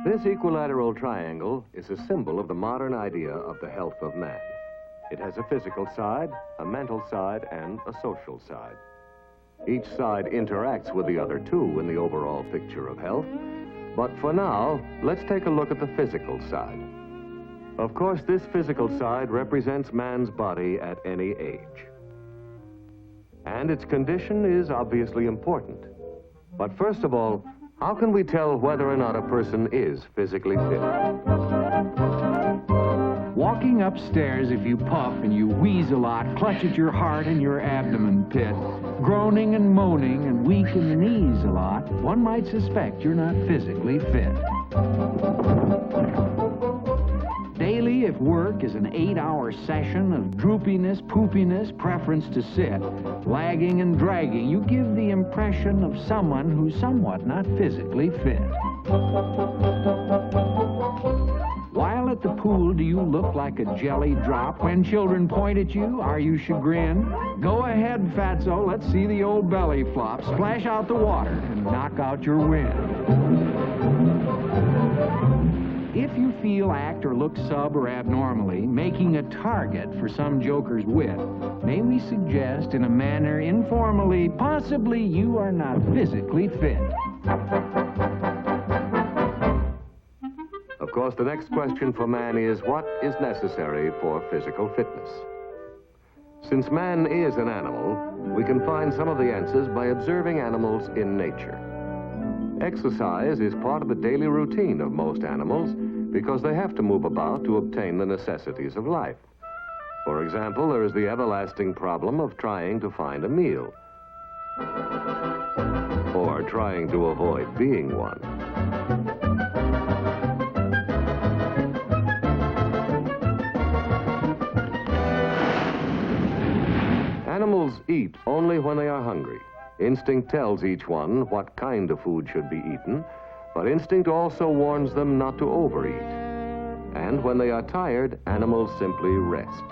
This equilateral triangle is a symbol of the modern idea of the health of man. It has a physical side, a mental side, and a social side. Each side interacts with the other two in the overall picture of health. But for now, let's take a look at the physical side. Of course, this physical side represents man's body at any age. And its condition is obviously important. But first of all, how can we tell whether or not a person is physically fit? Walking upstairs, if you puff and you wheeze a lot, clutch at your heart and your abdomen pit, groaning and moaning and weak in the knees a lot, one might suspect you're not physically fit. Daily, if work is an 8-hour session of droopiness, poopiness, preference to sit, lagging and dragging, you give the impression of someone who's somewhat not physically fit. While at the pool, do you look like a jelly drop? When children point at you, are you chagrined? Go ahead, fatso, let's see the old belly flop. Splash out the water and knock out your wind. If you feel, act, or look sub or abnormally, making a target for some joker's wit, may we suggest in a manner informally, possibly you are not physically fit. Of course, the next question for man is, what is necessary for physical fitness? Since man is an animal, we can find some of the answers by observing animals in nature. Exercise is part of the daily routine of most animals because they have to move about to obtain the necessities of life. For example, there is the everlasting problem of trying to find a meal, or trying to avoid being one. Animals eat only when they are hungry. Instinct tells each one what kind of food should be eaten, but instinct also warns them not to overeat. And when they are tired, animals simply rest.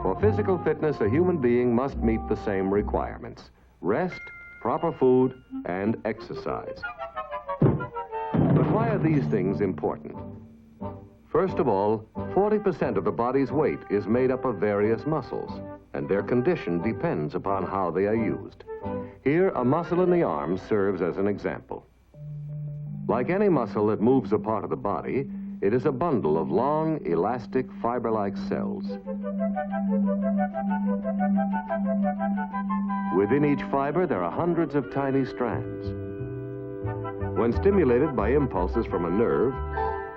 For physical fitness, a human being must meet the same requirements: rest, proper food, and exercise. But why are these things important? First of all, 40% of the body's weight is made up of various muscles, and their condition depends upon how they are used. Here, a muscle in the arm serves as an example. Like any muscle that moves a part of the body, it is a bundle of long, elastic, fiber-like cells. Within each fiber, there are hundreds of tiny strands. When stimulated by impulses from a nerve,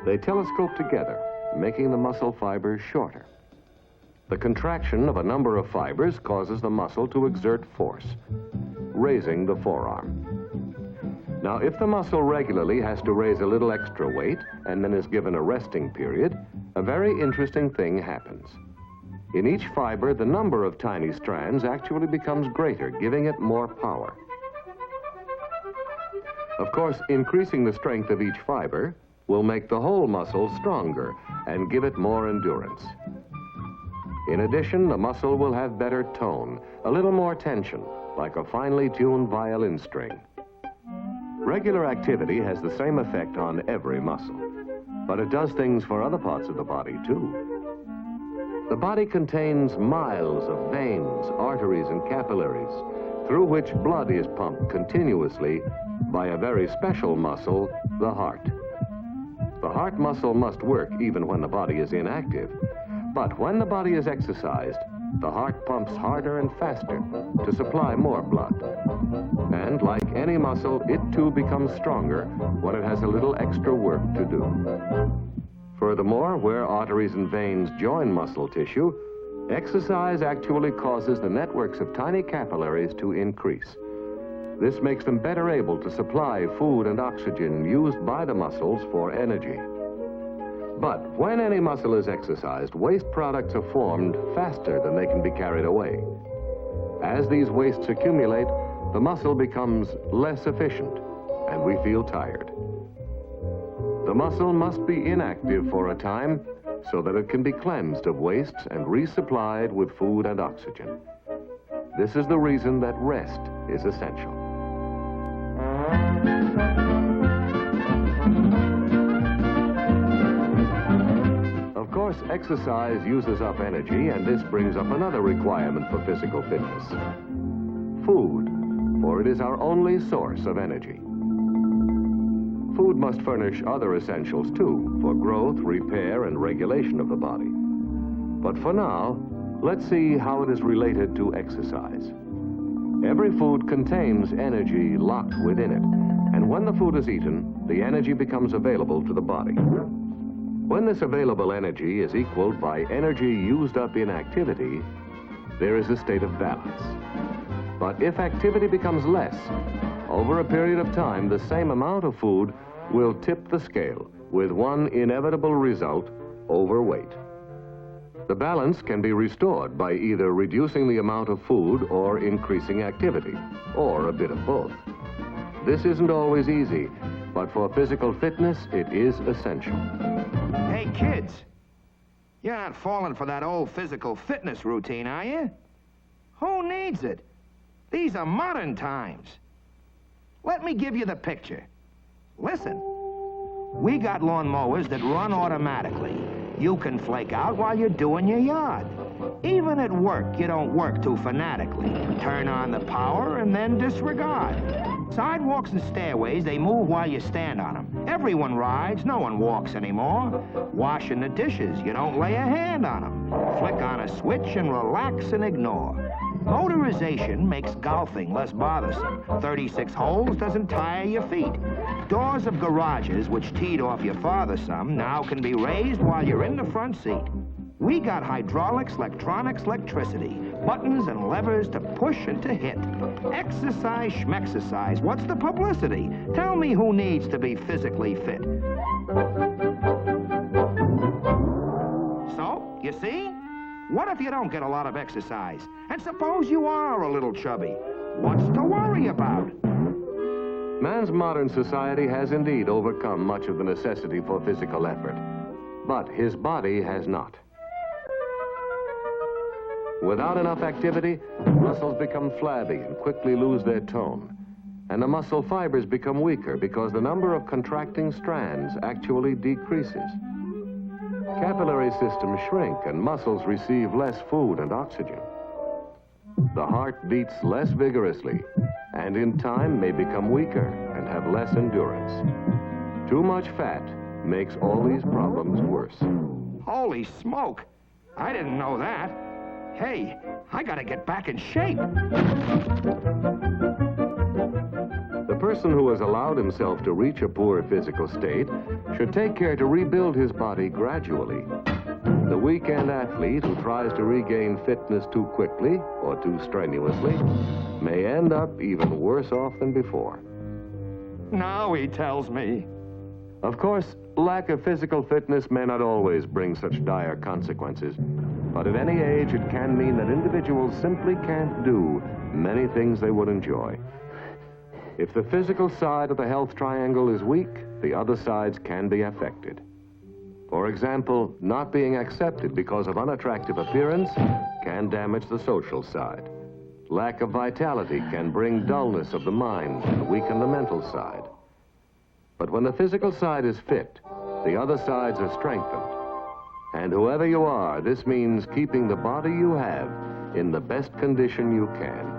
they telescope together, making the muscle fibers shorter. The contraction of a number of fibers causes the muscle to exert force, raising the forearm. Now, if the muscle regularly has to raise a little extra weight and then is given a resting period, a very interesting thing happens. In each fiber, the number of tiny strands actually becomes greater, giving it more power. Of course, increasing the strength of each fiber will make the whole muscle stronger and give it more endurance. In addition, the muscle will have better tone, a little more tension, like a finely tuned violin string. Regular activity has the same effect on every muscle, but it does things for other parts of the body, too. The body contains miles of veins, arteries, and capillaries, through which blood is pumped continuously by a very special muscle, the heart. The heart muscle must work even when the body is inactive, but when the body is exercised, the heart pumps harder and faster to supply more blood. And like any muscle, it too becomes stronger when it has a little extra work to do. Furthermore, where arteries and veins join muscle tissue, exercise actually causes the networks of tiny capillaries to increase. This makes them better able to supply food and oxygen used by the muscles for energy. But when any muscle is exercised, waste products are formed faster than they can be carried away. As these wastes accumulate, the muscle becomes less efficient, and we feel tired. The muscle must be inactive for a time so that it can be cleansed of wastes and resupplied with food and oxygen. This is the reason that rest is essential. Of course, exercise uses up energy, and this brings up another requirement for physical fitness. Food, for it is our only source of energy. Food must furnish other essentials, too, for growth, repair, and regulation of the body. But for now, let's see how it is related to exercise. Every food contains energy locked within it, and when the food is eaten, the energy becomes available to the body. When this available energy is equaled by energy used up in activity, there is a state of balance. But if activity becomes less, over a period of time, the same amount of food will tip the scale, with one inevitable result: overweight. The balance can be restored by either reducing the amount of food or increasing activity, or a bit of both. This isn't always easy, but for physical fitness, it is essential. Hey, kids, you're not falling for that old physical fitness routine, are you? Who needs it? These are modern times. Let me give you the picture. Listen, we got lawnmowers that run automatically. You can flake out while you're doing your yard. Even at work, you don't work too fanatically. Turn on the power and then disregard. Sidewalks and stairways, they move while you stand on them. Everyone rides, no one walks anymore. Washing the dishes, you don't lay a hand on them. Flick on a switch and relax and ignore. Motorization makes golfing less bothersome. 36 holes doesn't tire your feet. Doors of garages, which teed off your father some, now can be raised while you're in the front seat. We got hydraulics, electronics, electricity, buttons and levers to push and to hit. Exercise, schmexercise, what's the publicity? Tell me who needs to be physically fit. So, you see? What if you don't get a lot of exercise? And suppose you are a little chubby? What's to worry about? Man's modern society has indeed overcome much of the necessity for physical effort, but his body has not. Without enough activity, muscles become flabby and quickly lose their tone. And the muscle fibers become weaker because the number of contracting strands actually decreases. Capillary systems shrink and muscles receive less food and oxygen. The heart beats less vigorously and in time may become weaker and have less endurance. Too much fat makes all these problems worse. Holy smoke! I didn't know that. Hey, I gotta get back in shape. The person who has allowed himself to reach a poor physical state should take care to rebuild his body gradually. The weekend athlete who tries to regain fitness too quickly or too strenuously may end up even worse off than before. Now he tells me. Of course, lack of physical fitness may not always bring such dire consequences, but at any age it can mean that individuals simply can't do many things they would enjoy. If the physical side of the health triangle is weak, the other sides can be affected. For example, not being accepted because of unattractive appearance can damage the social side. Lack of vitality can bring dullness of the mind and weaken the mental side. But when the physical side is fit, the other sides are strengthened. And whoever you are, this means keeping the body you have in the best condition you can.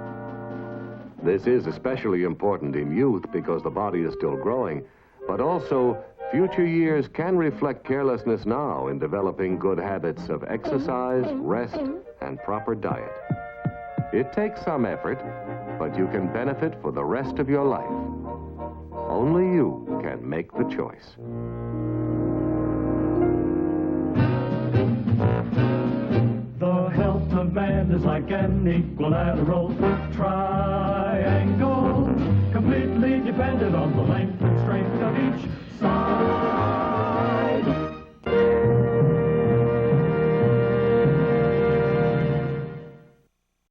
This is especially important in youth because the body is still growing, but also future years can reflect carelessness now in developing good habits of exercise, rest, and proper diet. It takes some effort, but you can benefit for the rest of your life. Only you can make the choice. The health of man is like an equilateral triangle, completely dependent on the length